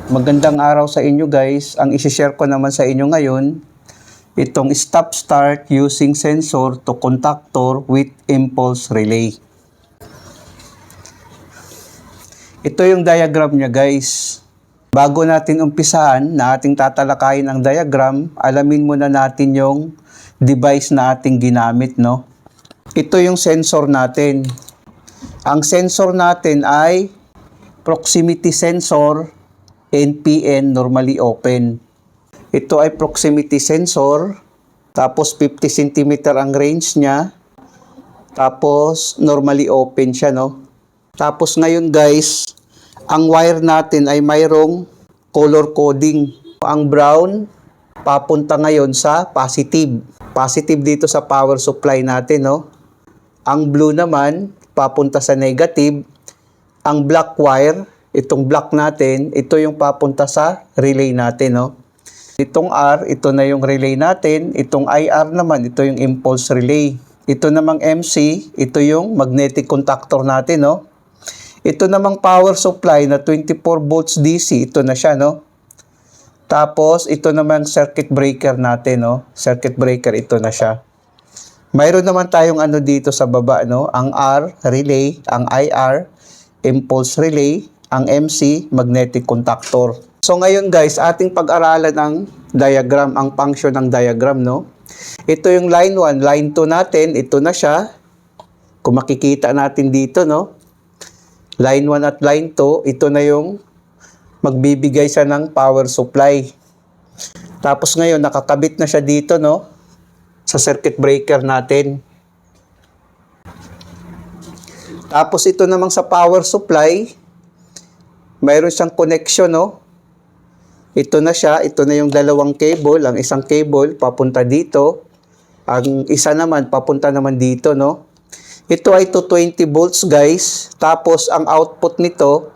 Magandang araw sa inyo guys. Ang isi-share ko naman sa inyo ngayon, itong stop-start using sensor to contactor with impulse relay. Ito yung diagram niya guys. Bago natin umpisahan na ating tatalakayin ang diagram, alamin muna natin yung device na ating ginamit, no? Ito yung sensor natin. Ang sensor natin ay proximity sensor, NPN, normally open. Ito ay proximity sensor, tapos 50 cm ang range niya, tapos normally open siya, no? Tapos ngayon guys, ang wire natin ay mayroong color coding. Ang brown, papunta ngayon sa positive. Positive dito sa power supply natin, no? Ang blue naman, papunta sa negative. Ang black wire, itong black natin, ito yung papunta sa relay natin, no? Itong R, ito na yung relay natin. Itong IR naman, ito yung impulse relay. Ito namang MC, ito yung magnetic contactor natin, no? Ito namang power supply na 24 volts DC, ito na siya, no? Tapos, ito namang circuit breaker natin, no? Circuit breaker, ito na siya. Mayroon naman tayong ano dito sa baba, no? Ang R, relay, ang IR, impulse relay, ang MC, magnetic contactor. So ngayon guys, ating pag-aralan ang diagram, ang function ng diagram, no? Ito yung line 1, line 2 natin, ito na siya. Kung makikita natin dito, no? Line 1 at line 2, ito na yung magbibigay siya ng power supply. Tapos ngayon, nakakabit na siya dito, no? Sa circuit breaker natin. Tapos ito namang sa power supply, mayroon siyang connection, no? Ito na siya, ito na yung dalawang cable, ang isang cable papunta dito, ang isa naman papunta naman dito, no? Ito ay 220 volts guys, tapos ang output nito,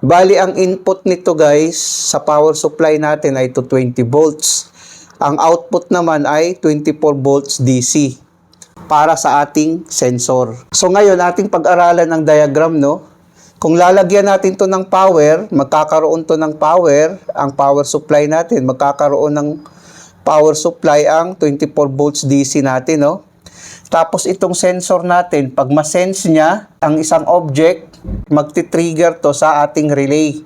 bali ang input nito guys sa power supply natin ay 220 volts. Ang output naman ay 24 volts DC para sa ating sensor. So ngayon, ating pag-aralan ng diagram, no? Kung lalagyan natin to ng power, magkakaroon to ng power, ang power supply natin, magkakaroon ng power supply ang 24 volts DC natin, no? Tapos itong sensor natin, pag ma-sense niya ang isang object, magti-trigger to sa ating relay.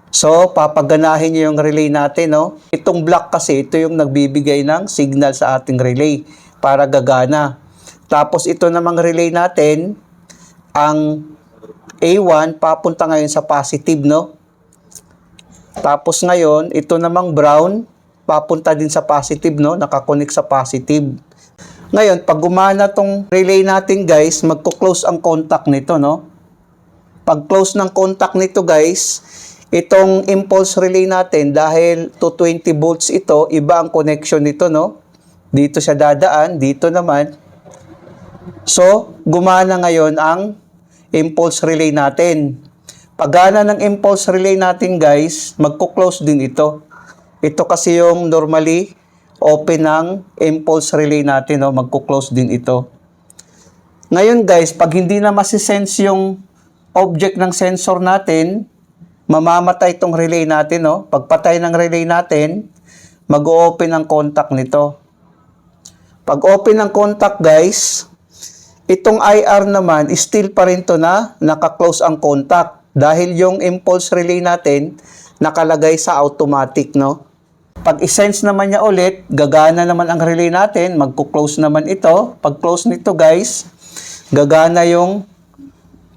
So, papaganahin niyo yung relay natin, no? Itong block kasi, ito yung nagbibigay ng signal sa ating relay para gagana. Tapos ito namang relay natin, ang A1 papunta ngayon sa positive, no? Tapos ngayon, ito namang brown papunta din sa positive, no? Nakakonect sa positive. Ngayon, pag gumana tong relay natin, guys, magko-close ang contact nito, no? Pag close ng contact nito, guys, itong impulse relay natin, dahil 220 volts ito, iba ang connection nito, no? Dito siya dadaan, dito naman. So, gumana ngayon ang impulse relay natin. Pagana ng impulse relay natin guys, magko-close din ito. Ito kasi yung normally open ng impulse relay natin, no? Magko-close din ito. Ngayon guys, pag hindi na masisense yung object ng sensor natin, mamamatay itong relay natin, no? Pagpatay ng relay natin, mag-open ang contact nito. Pag open ng contact guys, itong IR naman, still pa rin to na naka-close ang contact dahil yung impulse relay natin nakalagay sa automatic, no? Pag i-sense naman niya ulit, gagana naman ang relay natin, magko-close naman ito. Pag close nito guys, gagana yung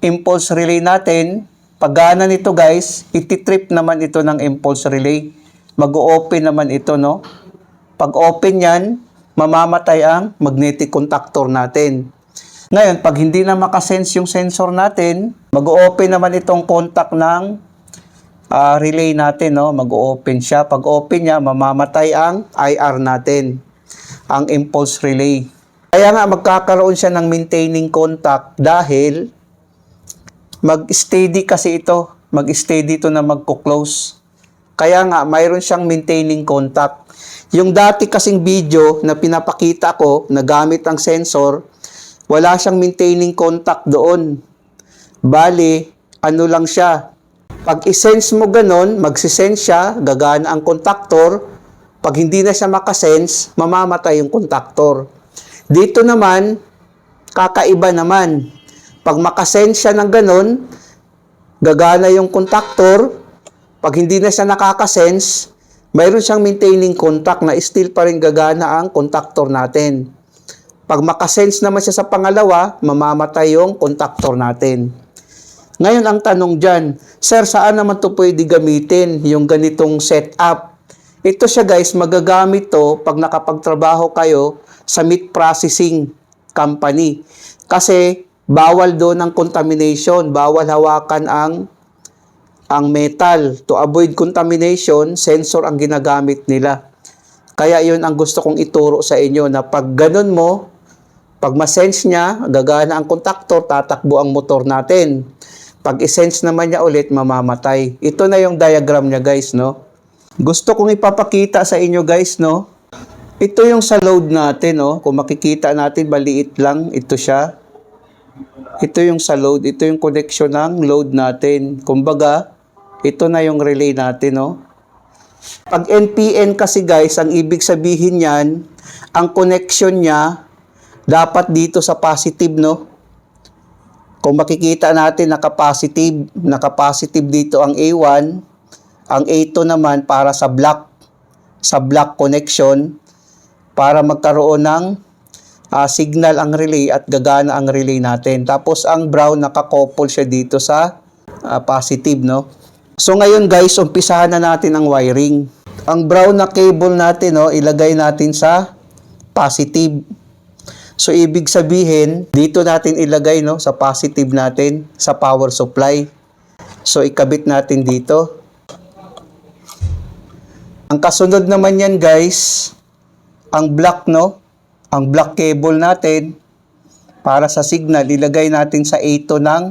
impulse relay natin. Pag gana nito guys, iti-trip naman ito ng impulse relay. Mag-open naman ito, no? Pag open yan, mamamatay ang magnetic contactor natin. Ngayon, pag hindi na makasense yung sensor natin, mag-open naman itong contact ng relay natin, no? Mag-open siya. Pag open niya, mamamatay ang IR natin, ang impulse relay. Kaya nga, magkakaroon siya ng maintaining contact dahil mag-steady kasi ito. Mag-steady ito na magko-close. Kaya nga, mayroon siyang maintaining contact. Yung dati kasing video na pinapakita ko na gamit ang sensor, wala siyang maintaining contact doon. Bali, ano lang siya, Pag isense mo ganon, magsisense siya, gagana ang contactor. Pag hindi na siya makasense, mamamatay yung contactor. Dito naman, kakaiba naman. Pag makasense siya ng ganon, gagana yung contactor. Pag hindi na siya nakakasense, mayroon siyang maintaining contact na still pa rin gagana ang contactor natin. Pag makasense naman siya sa pangalawa, mamamatay yung contactor natin. Ngayon ang tanong dyan, sir, saan naman to pwede gamitin yung ganitong setup? Ito siya guys, magagamit to pag nakapagtrabaho kayo sa meat processing company. Kasi bawal doon ang contamination, bawal hawakan ang metal. To avoid contamination, sensor ang ginagamit nila. Kaya yun ang gusto kong ituro sa inyo na pag ganun mo, pag ma-sense niya, gagana ang contactor, tatakbo ang motor natin. Pag i-sense naman niya ulit, mamamatay. Ito na yung diagram niya guys, no? Gusto kong ipapakita sa inyo guys, no? Ito yung sa load natin, no? Kung makikita natin, maliit lang. Ito siya. Ito yung sa load. Ito yung connection ng load natin. Kumbaga, ito na yung relay natin, no? Pag NPN kasi guys, ang ibig sabihin niyan, ang connection niya, dapat dito sa positive, no? Kung makikita natin naka-positive dito ang A1, ang A2 naman para sa block connection, para magkaroon ng signal ang relay at gagana ang relay natin. Tapos ang brown nakakouple siya dito sa positive, no? So ngayon guys, umpisahan na natin ang wiring. Ang brown na cable natin, no, ilagay natin sa positive. So, ibig sabihin, dito natin ilagay, no, sa positive natin, sa power supply. So, ikabit natin dito. Ang kasunod naman yan, guys, ang black, no, ang black cable natin, para sa signal, ilagay natin sa A2 ng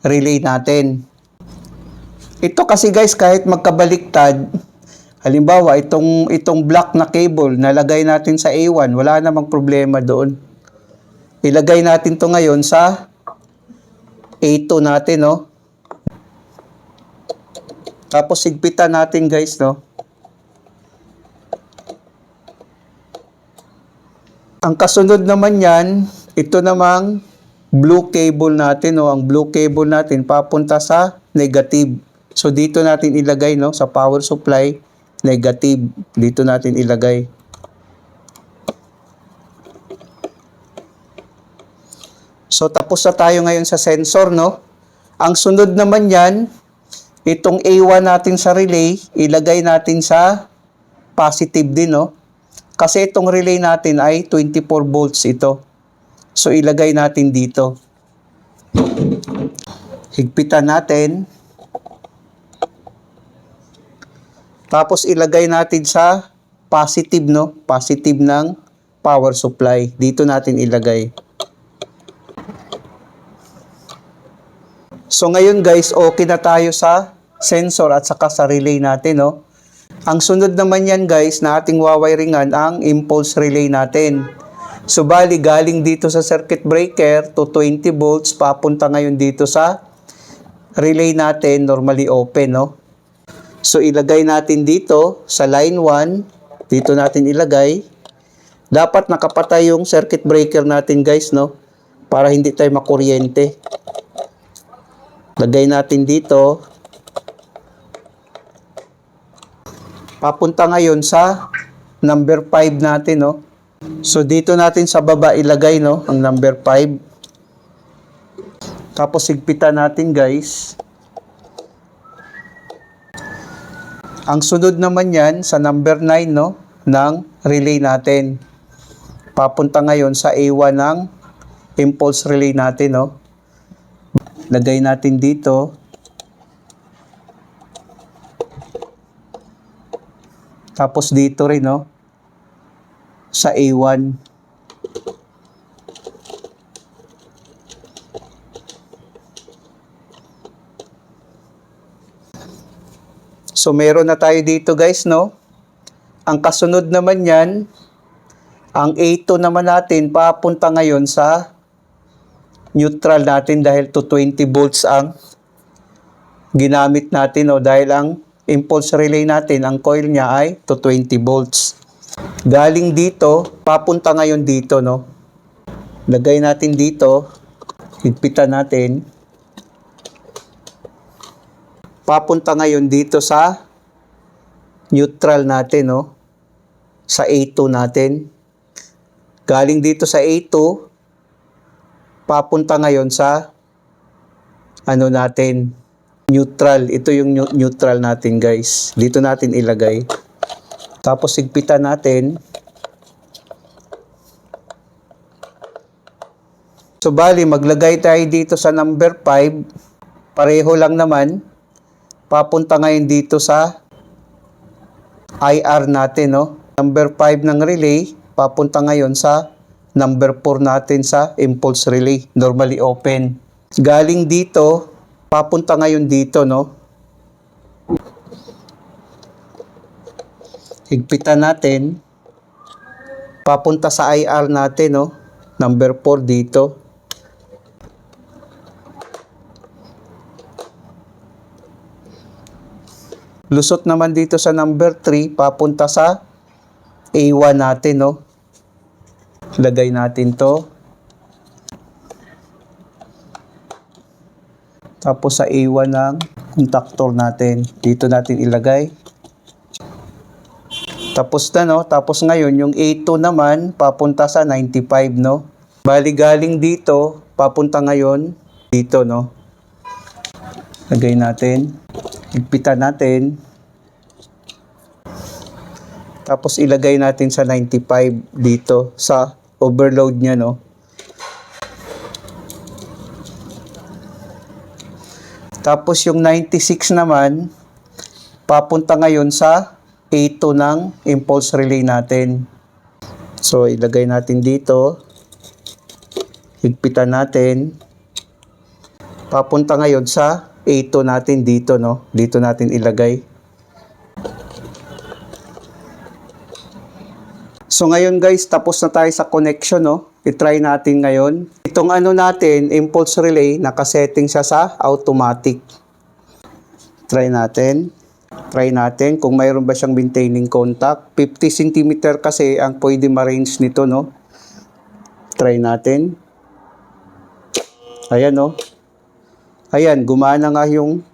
relay natin. Ito kasi, guys, kahit magkabaliktad, halimbawa, itong black na cable, nalagay natin sa A1, wala namang problema doon. Ilagay natin to ngayon sa A2 natin, no? Tapos higpitan natin, guys, no? Ang kasunod naman yan, ito namang blue cable natin, no? Ang blue cable natin papunta sa negative. So dito natin ilagay, no? Sa power supply, negative. Dito natin ilagay. So, tapos na tayo ngayon sa sensor, no? Ang sunod naman yan, itong A1 natin sa relay, ilagay natin sa positive din, no? Kasi itong relay natin ay 24 volts ito. So, ilagay natin dito. Higpitan natin. Tapos, ilagay natin sa positive, no? Positive ng power supply. Dito natin ilagay. So ngayon guys, okay na tayo sa sensor at saka sa relay natin, no? Ang sunod naman yan guys na ating wawiringan ang impulse relay natin. So bali galing dito sa circuit breaker to 20 volts papunta ngayon dito sa relay natin, normally open, no? So ilagay natin dito sa line 1, dito natin ilagay. Dapat nakapatay yung circuit breaker natin guys, no? Para hindi tayo makuryente. Lagay natin dito. Papunta ngayon sa number 5 natin, no? So, dito natin sa baba ilagay, no? Ang number 5. Tapos, higpitan natin, guys. Ang sunod naman yan sa number 9, no? Ng relay natin. Papunta ngayon sa A1 ng impulse relay natin, no? Lagay natin dito. Tapos dito rin, no? Sa A1. So, meron na tayo dito, guys, no? Ang kasunod naman yan, ang A2 naman natin, papunta ngayon sa neutral natin dahil to 20 volts ang ginamit natin, no, dahil ang impulse relay natin, ang coil niya ay 220 volts. Galing dito, papunta ngayon dito, no. Lagay natin dito, higpitan natin. Papunta ngayon dito sa neutral natin, no, sa A2 natin. Galing dito sa A2, papunta ngayon sa ano natin, neutral. Ito yung neutral natin, guys. Dito natin ilagay. Tapos higpitan natin. So bali, maglagay tayo dito sa number 5. Pareho lang naman. Papunta ngayon dito sa IR natin, no. Number 5 ng relay, papunta ngayon sa number 4 natin sa impulse relay, normally open. Galing dito, papunta ngayon dito, no. Higpitan natin. Papunta sa IR natin, no. Number 4 dito. Lusot naman dito sa number 3, papunta sa A1 natin, no. Lagay natin to. Tapos sa A1 ng contactor natin, dito natin ilagay. Tapos na, no. Tapos ngayon, yung A2 naman, papunta sa 95, no. Bali galing dito, papunta ngayon dito, no. Lagay natin. Higpitan natin. Tapos ilagay natin sa 95 dito sa overload niya, no. Tapos yung 96 naman, papunta ngayon sa A2 ng impulse relay natin. So, ilagay natin dito. Higpitan natin. Papunta ngayon sa A2 natin dito, no. Dito natin ilagay. So, ngayon guys, tapos na tayo sa connection, no. I-try natin ngayon. Itong ano natin, impulse relay, nakasetting siya sa automatic. Try natin. Try natin kung mayroon ba siyang maintaining contact. 50 cm kasi ang pwede ma-range nito, no. Try natin. Ayan, no. Ayan, gumana nga yung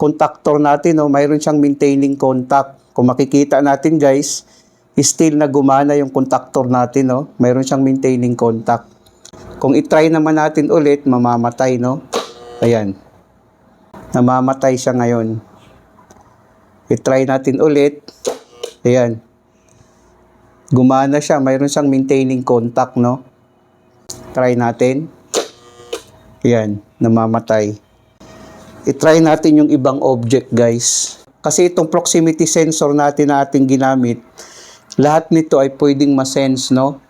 contactor natin, no. Mayroon siyang maintaining contact. Kung makikita natin, guys, still na gumana yung contactor natin, no. Mayroon siyang maintaining contact. Kung i-try naman natin ulit, mamamatay, no. Ayan. Namamatay siya ngayon. I-try natin ulit. Ayan. Gumana siya. Mayroon siyang maintaining contact, no. Try natin. Ayan. Namamatay. I-try natin yung ibang object, guys. Kasi itong proximity sensor natin na ating ginamit, lahat nito ay pwedeng ma-sense, no.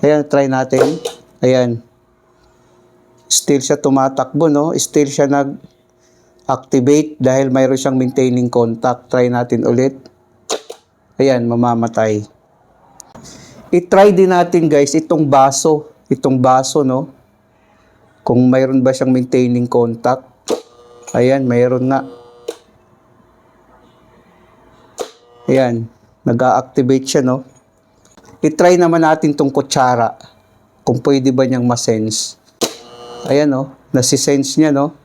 Ayan. Try natin. Ayan. Still siya tumatakbo, no. Still siya activate dahil mayroon siyang maintaining contact. Try natin ulit. Ayan, mamamatay. I-try din natin, guys, itong baso. Itong baso, no. Kung mayroon ba siyang maintaining contact. Ayan, mayroon na. Ayan, nag-a-activate siya, no. I-try naman natin itong kutsara. Kung pwede ba niyang ma-sense. Ayan, no. Nasi-sense niya, no.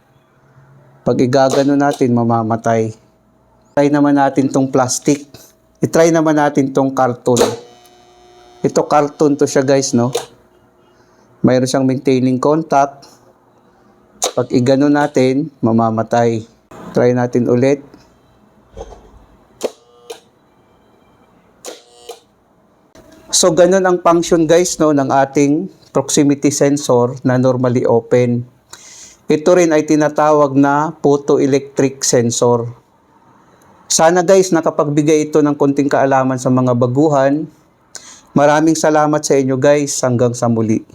Pag igagano natin, mamamatay. Try naman natin tong plastic. I-try naman natin tong carton. Ito carton to siya, guys, no. Mayroon siyang maintaining contact. Pag igano natin, mamamatay. Try natin ulit. So, ganun ang function, guys, no, ng ating proximity sensor na normally open. Ito rin ay tinatawag na photoelectric sensor. Sana, guys, nakapagbigay ito ng konting kaalaman sa mga baguhan. Maraming salamat sa inyo, guys. Hanggang sa muli.